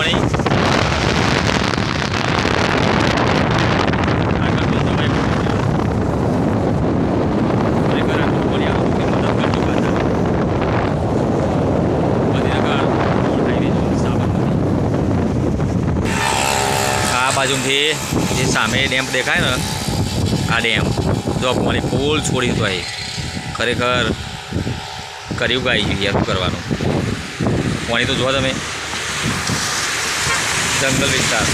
પાણી બાજુથી જે સામે ડેમ દેખાય ને આ ડેમ જો પાણી ફૂલ છોડી તો એ ખરેખર કર્યું ગાઈ ગયું યાર શું કરવાનું પાણી તો જો તમે જંગલ વિસ્તાર